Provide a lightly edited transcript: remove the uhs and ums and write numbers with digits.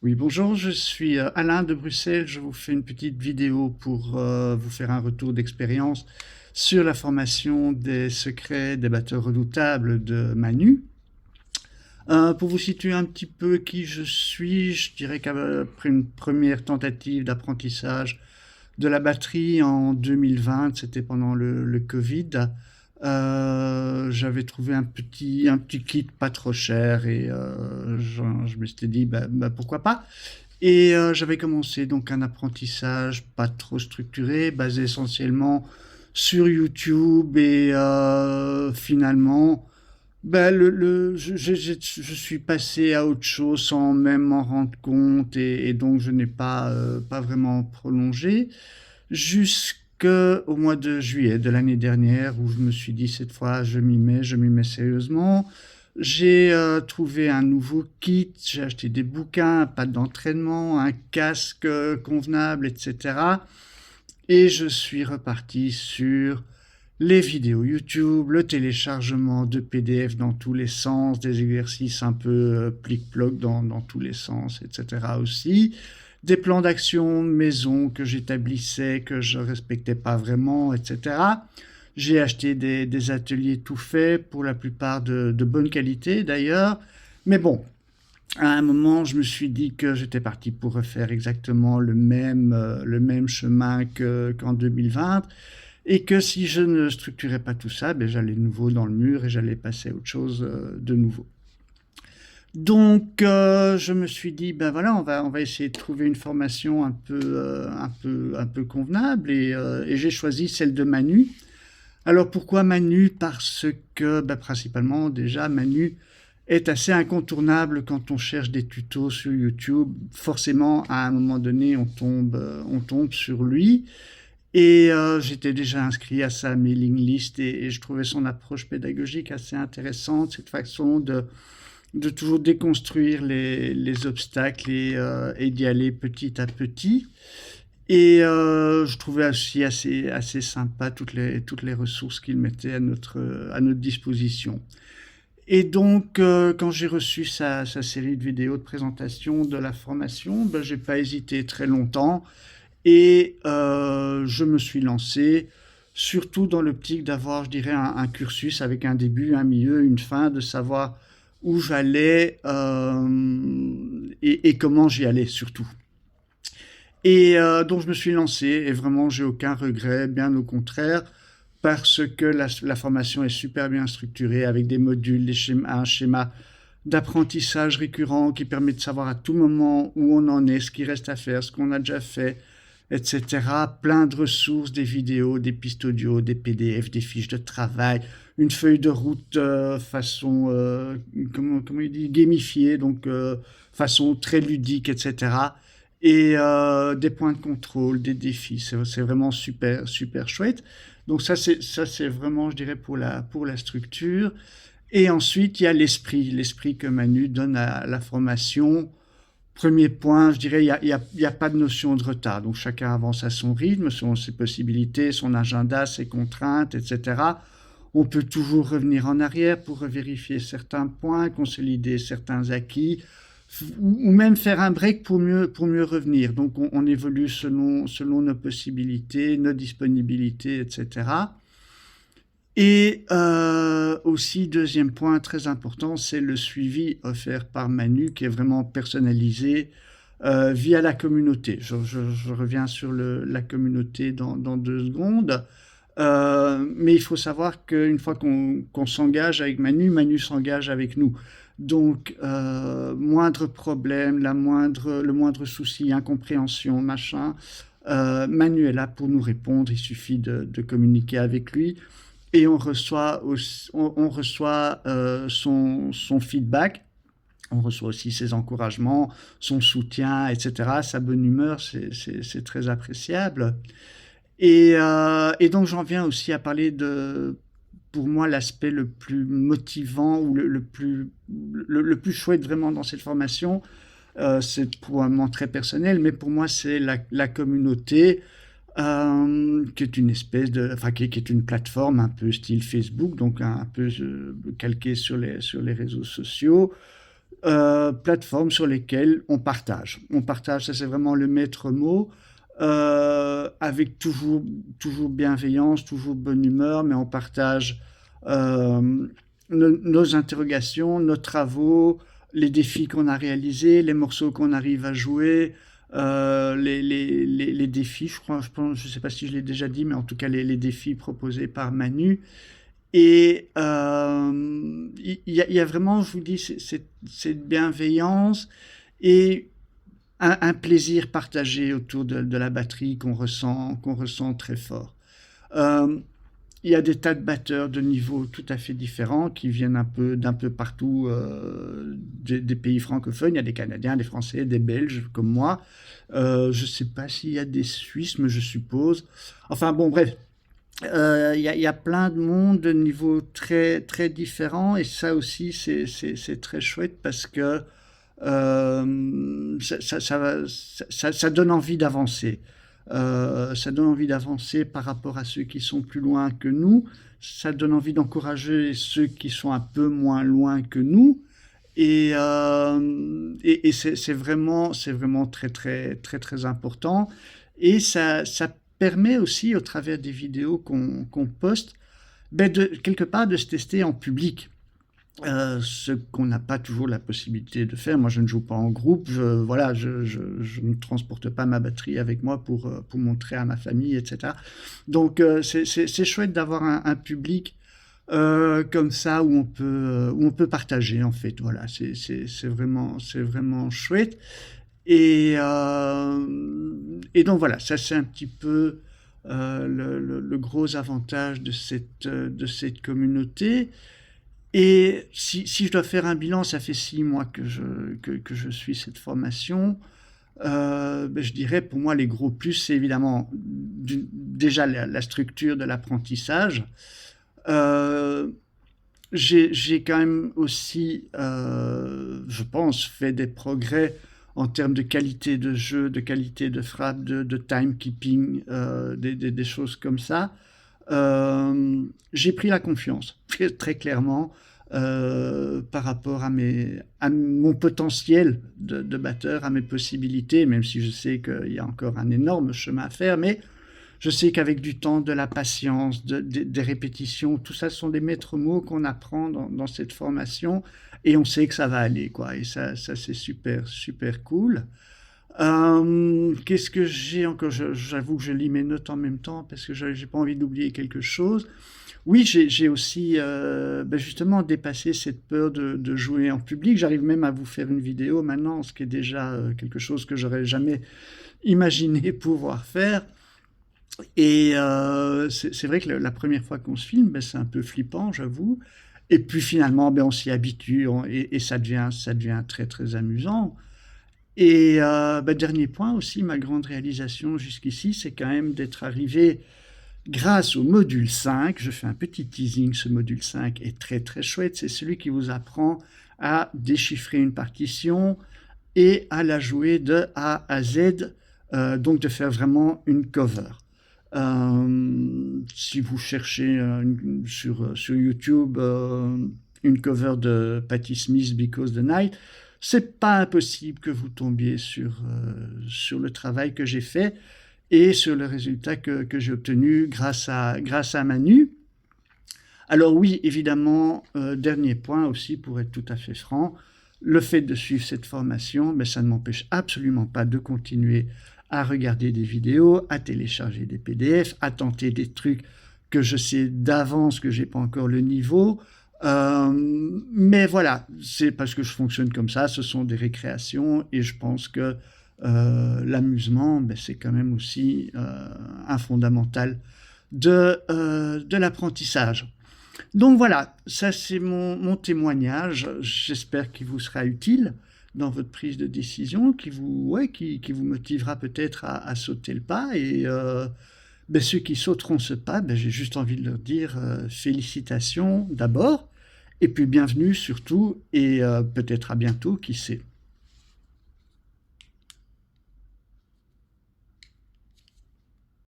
Oui, bonjour, je suis Alain de Bruxelles. Je vous fais une petite vidéo pour vous faire un retour d'expérience sur la formation des secrets des batteurs redoutables de Manu. Pour vous situer un petit peu qui je suis, je dirais qu'après une première tentative d'apprentissage de la batterie en 2020, c'était pendant le Covid, j'avais trouvé un petit kit pas trop cher et je me suis dit, pourquoi pas. Et j'avais commencé donc un apprentissage pas trop structuré, basé essentiellement sur YouTube et finalement, je suis passé à autre chose sans même m'en rendre compte et donc je n'ai pas vraiment prolongé jusqu'au mois de juillet de l'année dernière où je me suis dit cette fois je m'y mets sérieusement. J'ai trouvé un nouveau kit, j'ai acheté des bouquins, un pad d'entraînement, un casque convenable, etc. Et je suis reparti sur les vidéos YouTube, le téléchargement de PDF dans tous les sens, des exercices un peu plic-ploc dans tous les sens, etc. aussi. Des plans d'action maison que j'établissais, que je respectais pas vraiment, etc. J'ai acheté des ateliers tout faits, pour la plupart de bonne qualité d'ailleurs. Mais bon, à un moment, je me suis dit que j'étais parti pour refaire exactement le même chemin qu'en 2020 et que si je ne structurais pas tout ça, j'allais de nouveau dans le mur et j'allais passer à autre chose de nouveau. Donc, je me suis dit, ben voilà, on va essayer de trouver une formation un peu convenable et j'ai choisi celle de Manu. Alors pourquoi Manu? Parce que principalement déjà Manu est assez incontournable quand on cherche des tutos sur YouTube. Forcément, à un moment donné, on tombe sur lui. Et j'étais déjà inscrit à sa mailing list et je trouvais son approche pédagogique assez intéressante, cette façon de toujours déconstruire les obstacles et d'y aller petit à petit. Et je trouvais aussi assez sympa toutes les ressources qu'il mettait à notre disposition. Et donc, quand j'ai reçu sa série de vidéos de présentation de la formation, j'ai pas hésité très longtemps et je me suis lancé, surtout dans l'optique d'avoir, je dirais, un cursus avec un début, un milieu, une fin, de savoir où j'allais et comment j'y allais surtout. Et donc je me suis lancé et vraiment j'ai aucun regret, bien au contraire, parce que la formation est super bien structurée avec des modules, un schéma d'apprentissage récurrent qui permet de savoir à tout moment où on en est, ce qui reste à faire, ce qu'on a déjà fait, etc. Plein de ressources, des vidéos, des pistes audio, des PDF, des fiches de travail, une feuille de route façon, comment il dit, gamifiée, donc façon très ludique, etc. Et des points de contrôle, des défis. C'est vraiment super, super chouette. Donc ça c'est vraiment, je dirais, pour la structure. Et ensuite, il y a l'esprit que Manu donne à la formation. Premier point, je dirais, il y a pas de notion de retard. Donc chacun avance à son rythme, selon ses possibilités, son agenda, ses contraintes, etc. On peut toujours revenir en arrière pour vérifier certains points, consolider certains acquis, ou même faire un break pour mieux revenir. Donc on évolue selon nos possibilités, nos disponibilités, etc. Et aussi, deuxième point très important, c'est le suivi offert par Manu qui est vraiment personnalisé via la communauté. Je reviens sur la communauté dans 2 secondes. Mais il faut savoir qu'une fois qu'on s'engage avec Manu, Manu s'engage avec nous. Donc, moindre problème, le moindre souci, incompréhension, machin, Manu est là pour nous répondre. Il suffit de communiquer avec lui et on reçoit son feedback. On reçoit aussi ses encouragements, son soutien, etc. Sa bonne humeur, c'est très appréciable. Et donc j'en viens aussi à parler pour moi, l'aspect le plus motivant ou le plus chouette vraiment dans cette formation. C'est probablement très personnel, mais pour moi, c'est la communauté qui est une espèce enfin qui est une plateforme un peu style Facebook, donc un peu calquée sur les réseaux sociaux, plateformes sur lesquelles on partage. On partage, ça c'est vraiment le maître mot, avec toujours bienveillance, toujours bonne humeur, mais on partage nos interrogations, nos travaux, les défis qu'on a réalisés, les morceaux qu'on arrive à jouer, les défis, je sais pas si je l'ai déjà dit, mais en tout cas les défis proposés par Manu. Et il y a vraiment, je vous dis, cette bienveillance et un plaisir partagé autour de la batterie qu'on ressent très fort. Euh, il y a des tas de batteurs de niveaux tout à fait différents qui viennent d'un peu partout, des pays francophones. Il y a des Canadiens, des Français, des Belges comme moi. Je ne sais pas s'il y a des Suisses, mais je suppose. Enfin bon, bref, il y a plein de monde de niveaux très, très différents, et ça aussi c'est très chouette parce que ça donne envie d'avancer. Ça donne envie d'avancer par rapport à ceux qui sont plus loin que nous. Ça donne envie d'encourager ceux qui sont un peu moins loin que nous. Et c'est vraiment très, très, très, très important. Et ça permet aussi, au travers des vidéos qu'on poste, ben quelque part de se tester en public. Ce qu'on n'a pas toujours la possibilité de faire. Moi, je ne joue pas en groupe, voilà, je ne transporte pas ma batterie avec moi pour montrer à ma famille, etc. Donc, c'est chouette d'avoir un public comme ça où on peut partager, en fait. Voilà, c'est vraiment chouette. Et donc, voilà, ça, c'est un petit peu le gros avantage de cette communauté. Et si je dois faire un bilan, ça fait 6 mois que je suis cette formation. Ben, je dirais pour moi les gros plus, c'est évidemment déjà la structure de l'apprentissage. Euh, j'ai quand même aussi, je pense, fait des progrès en termes de qualité de jeu, de qualité de frappe, de timekeeping, des choses comme ça. J'ai pris la confiance, très clairement, par rapport à mon potentiel de batteur, à mes possibilités, même si je sais qu'il y a encore un énorme chemin à faire, mais je sais qu'avec du temps, de la patience, des répétitions, tout ça sont des maîtres mots qu'on apprend dans cette formation, et on sait que ça va aller, quoi. Et ça c'est super, super cool. Qu'est-ce que j'ai encore? J'avoue que je lis mes notes en même temps parce que j'ai pas envie d'oublier quelque chose. Oui, j'ai aussi ben justement dépassé cette peur de jouer en public. J'arrive même à vous faire une vidéo maintenant, ce qui est déjà quelque chose que j'aurais jamais imaginé pouvoir faire. Et c'est vrai que la première fois qu'on se filme, ben, c'est un peu flippant, j'avoue. Et puis finalement, ben, on s'y habitue et ça devient très très amusant. Et ben, dernier point aussi, ma grande réalisation jusqu'ici, c'est quand même d'être arrivé grâce au module 5. Je fais un petit teasing, ce module 5 est très très chouette. C'est celui qui vous apprend à déchiffrer une partition et à la jouer de A à Z, donc de faire vraiment une cover. Si vous cherchez sur YouTube une cover de Patti Smith, Because the Night, c'est pas impossible que vous tombiez sur le travail que j'ai fait et sur le résultat que j'ai obtenu grâce à Manu. Alors oui, évidemment, dernier point aussi, pour être tout à fait franc, le fait de suivre cette formation, mais ça ne m'empêche absolument pas de continuer à regarder des vidéos, à télécharger des PDF, à tenter des trucs que je sais d'avance que j'ai pas encore le niveau. Mais voilà, c'est parce que je fonctionne comme ça, ce sont des récréations et je pense que l'amusement, ben, c'est quand même aussi un fondamental de l'apprentissage. Donc voilà, ça c'est mon témoignage. J'espère qu'il vous sera utile dans votre prise de décision, qui vous motivera peut-être à sauter le pas. Et ben, ceux qui sauteront ce pas, ben, j'ai juste envie de leur dire félicitations d'abord, et puis bienvenue surtout, et peut-être à bientôt, qui sait.